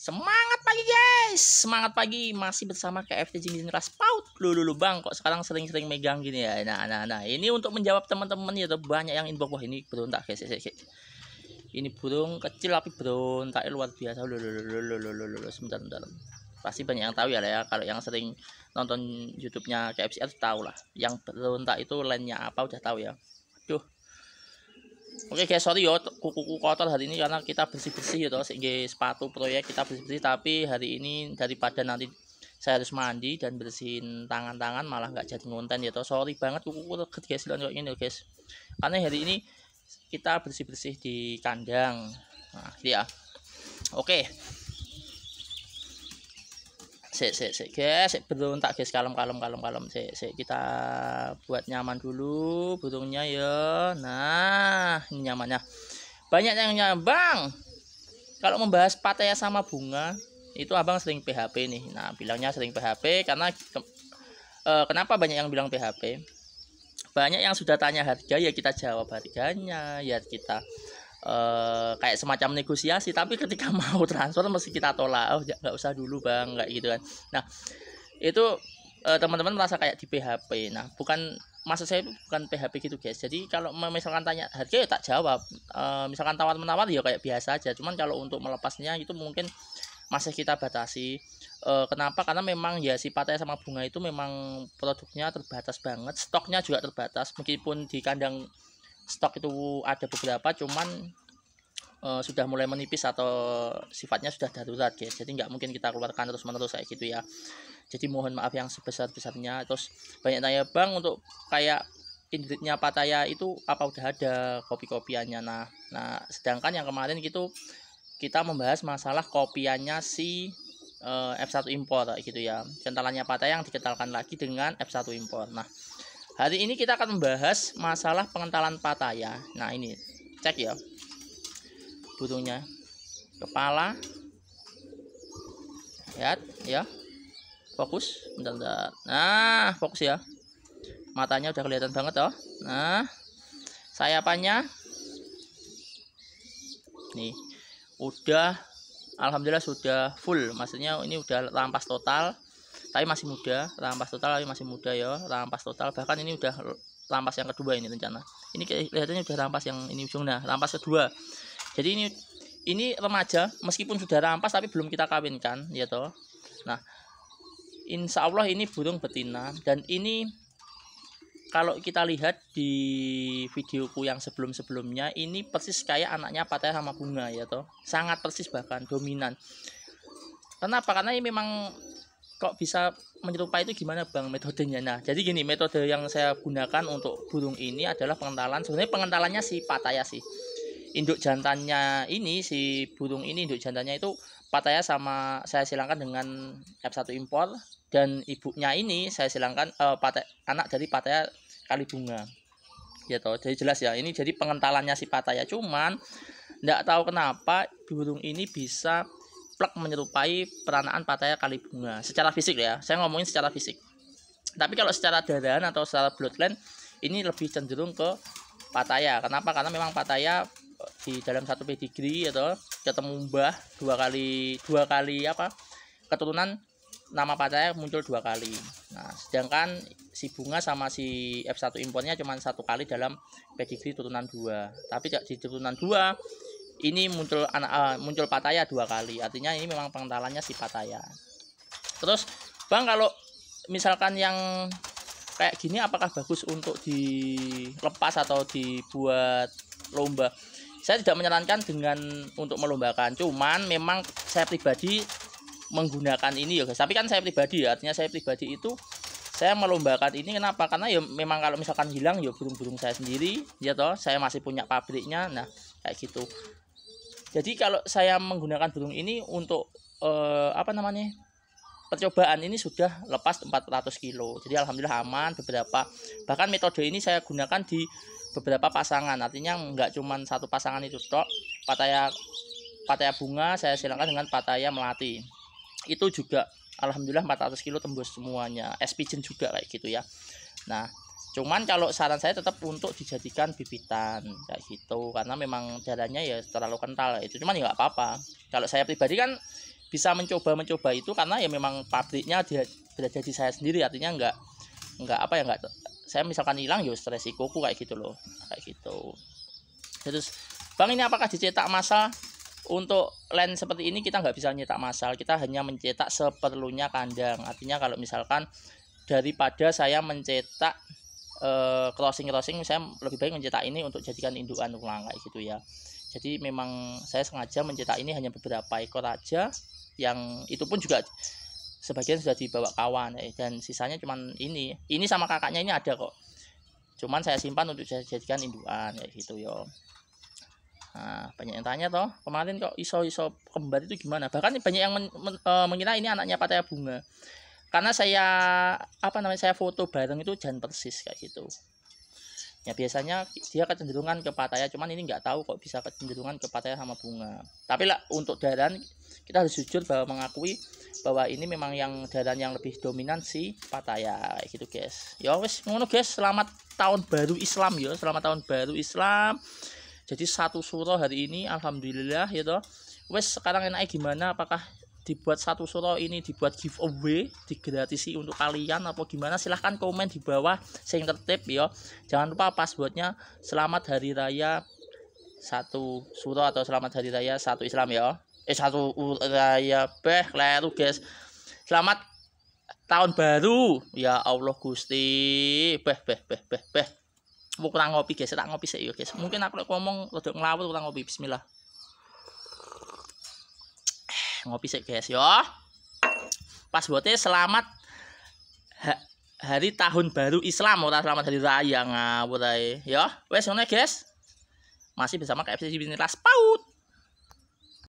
Semangat pagi guys, semangat pagi masih bersama KFT Jingin Raspaut. Lu bang, kok sekarang sering-sering megang gini ya? Nah, ini untuk menjawab teman-teman ya, banyak yang inbox. Wah, ini berontak guys. Ini burung kecil tapi berontak luar biasa. Sebentar. Pasti banyak yang tahu ya kalau yang sering nonton YouTube-nya KFC harus tahu lah. Yang berontak itu lainnya apa udah tahu ya. Aduh. Oke guys, sorry yo kuku kotor hari ini karena kita bersih-bersih ya sehingga sepatu proyek kita bersih-bersih, tapi hari ini daripada nanti saya harus mandi dan bersihin tangan-tangan malah nggak jadi ngonten ya sorry banget kuku guys kayak ini guys. Karena hari ini kita bersih-bersih di kandang. Nah, ya. Oke. Guys, berontak guys, kalem. Kita buat nyaman dulu burungnya ya. Nah, ini nyamannya. Banyak yang nyambang. Kalau membahas Pattaya sama bunga, itu abang sering PHP nih. Nah, bilangnya sering PHP karena kenapa banyak yang bilang PHP? Banyak yang sudah tanya harga, ya kita jawab harganya, ya kita kayak semacam negosiasi, tapi ketika mau transfer mesti kita tolak. Oh, nggak usah dulu bang, nggak gitu kan. Nah, itu teman-teman merasa kayak di PHP. Nah, maksud saya itu bukan PHP gitu guys. Jadi kalau misalkan tanya harga ya tak jawab, misalkan tawar menawar ya kayak biasa aja. Cuman kalau untuk melepasnya itu mungkin masih kita batasi. Kenapa? Karena memang ya si Pattaya sama bunga itu memang produknya terbatas banget, stoknya juga terbatas. Meskipun di kandang stok itu ada beberapa, cuman sudah mulai menipis atau sifatnya sudah darurat guys. Jadi nggak mungkin kita keluarkan terus menerus kayak gitu ya. Jadi mohon maaf yang sebesar-besarnya. Terus banyak tanya bang, untuk kayak indritnya Pattaya itu apa udah ada kopi-kopiannya. Nah sedangkan yang kemarin gitu kita membahas masalah kopiannya si F1 impor gitu ya. Kentalannya Pattaya yang dikentalkan lagi dengan F1 impor. Nah, hari ini kita akan membahas masalah pengentalan Pattaya. Nah, ini cek ya burungnya, kepala, lihat ya, fokus, bentar. Nah, fokus ya, matanya udah kelihatan banget toh. Nah, sayapannya nih udah, alhamdulillah sudah full, maksudnya ini udah rampas total. Tapi masih muda, rampas total tapi masih muda ya, rampas total. Bahkan ini udah rampas yang kedua ini rencana. Ini kelihatannya udah rampas yang ini ujung, nah rampas kedua. Jadi ini remaja, meskipun sudah rampas tapi belum kita kawinkan ya toh. Nah, insya Allah ini burung betina, dan ini kalau kita lihat di videoku yang sebelum-sebelumnya ini persis kayak anaknya Pattaya sama bunga ya toh. Sangat persis, bahkan dominan. Kenapa? Karena ini memang kok bisa menyerupai itu gimana bang metodenya? Nah, jadi gini, metode yang saya gunakan untuk burung ini adalah pengentalan. Sebenarnya pengentalannya si Pattaya sih. Induk jantannya ini, si burung ini induk jantannya itu Pattaya sama saya silangkan dengan F1 impor, dan ibunya ini saya silangkan anak dari Pattaya kali bunga. Ya toh, jadi jelas ya. Ini jadi pengentalannya si Pattaya, cuman enggak tahu kenapa burung ini bisa plek menyerupai peranaan Pattaya kali bunga secara fisik ya. Saya ngomongin secara fisik. Tapi kalau secara darahan atau secara bloodline ini lebih cenderung ke Pattaya. Kenapa? Karena memang Pattaya di dalam satu pedigree atau ketemu mbah dua kali keturunan nama Pattaya muncul 2 kali. Nah, sedangkan si bunga sama si F1 impornya cuma 1 kali dalam pedigree turunan 2. Tapi di turunan 2 ini muncul Pattaya 2 kali. Artinya ini memang pengentalannya si Pattaya. Terus bang, kalau misalkan yang kayak gini apakah bagus untuk dilepas atau dibuat lomba? Saya tidak menyarankan untuk melombakan. Cuman memang saya pribadi menggunakan ini ya guys. Tapi kan saya pribadi ya, artinya saya pribadi itu saya melombakan ini. Kenapa? Karena ya memang kalau misalkan hilang ya burung-burung saya sendiri ya toh. Saya masih punya pabriknya. Nah, kayak gitu. Jadi kalau saya menggunakan burung ini untuk percobaan ini sudah lepas 400 kilo. Jadi alhamdulillah aman. Bahkan metode ini saya gunakan di beberapa pasangan. Artinya nggak cuma satu pasangan itu tok. Pattaya bunga saya silangkan dengan Pattaya melati. Itu juga alhamdulillah 400 kilo tembus semuanya. Pigeon juga kayak gitu ya. Nah, cuman kalau saran saya tetap untuk dijadikan bibitan kayak gitu, karena memang darahnya ya terlalu kental itu. Cuman ya nggak apa-apa. Kalau saya pribadi kan bisa mencoba itu karena ya memang pabriknya dia berada di saya sendiri, artinya enggak apa ya, enggak saya misalkan hilang ya resikoku kayak gitu loh, kayak gitu. Terus Bang, ini apakah dicetak massal? Untuk land seperti ini kita nggak bisa nyetak massal, kita hanya mencetak seperlunya kandang. Artinya kalau misalkan daripada saya mencetak crossing, saya lebih baik mencetak ini untuk jadikan indukan ulang kayak gitu ya. Jadi memang saya sengaja mencetak ini hanya beberapa ekor aja, yang itu pun juga sebagian sudah dibawa kawan dan sisanya cuman ini sama kakaknya ini ada kok, cuman saya simpan untuk jadikan indukan kayak gitu yo. Nah, banyak yang tanya toh kemarin kok iso kembar itu gimana, bahkan banyak yang mengira ini anaknya Pattaya Bunga, karena saya saya foto bareng itu jangan persis kayak gitu ya. Biasanya dia kecenderungan ke Pattaya, cuman ini nggak tahu kok bisa kecenderungan ke Pattaya sama Bunga. Tapi lah untuk daran kita harus jujur bahwa mengakui bahwa ini memang yang daran yang lebih dominan si Pattaya kayak gitu guys. Ya wes ngono guys, selamat tahun baru Islam ya, selamat tahun baru Islam. Jadi 1 suro hari ini alhamdulillah ya toh. Wes sekarang enaknya gimana, apakah dibuat 1 suro ini dibuat giveaway, digratisi untuk kalian apa gimana? Silahkan komen di bawah sing tertib ya. Jangan lupa passwordnya selamat hari raya 1 suro atau selamat hari raya 1 Islam ya. 1 raya kleru guys. Selamat tahun baru ya Allah Gusti. Aku kurang ngopi guys, tak ngopi sih guys. Mungkin aku ngomong rada nglawur, kurang ngopi. Bismillah. Ngopi sih guys ya. Passwordnya selamat hari tahun baru Islam, ora selamat hari raya ngawur ae ya. Wes ngono guys. Masih bersama KFC Bismillah Paut.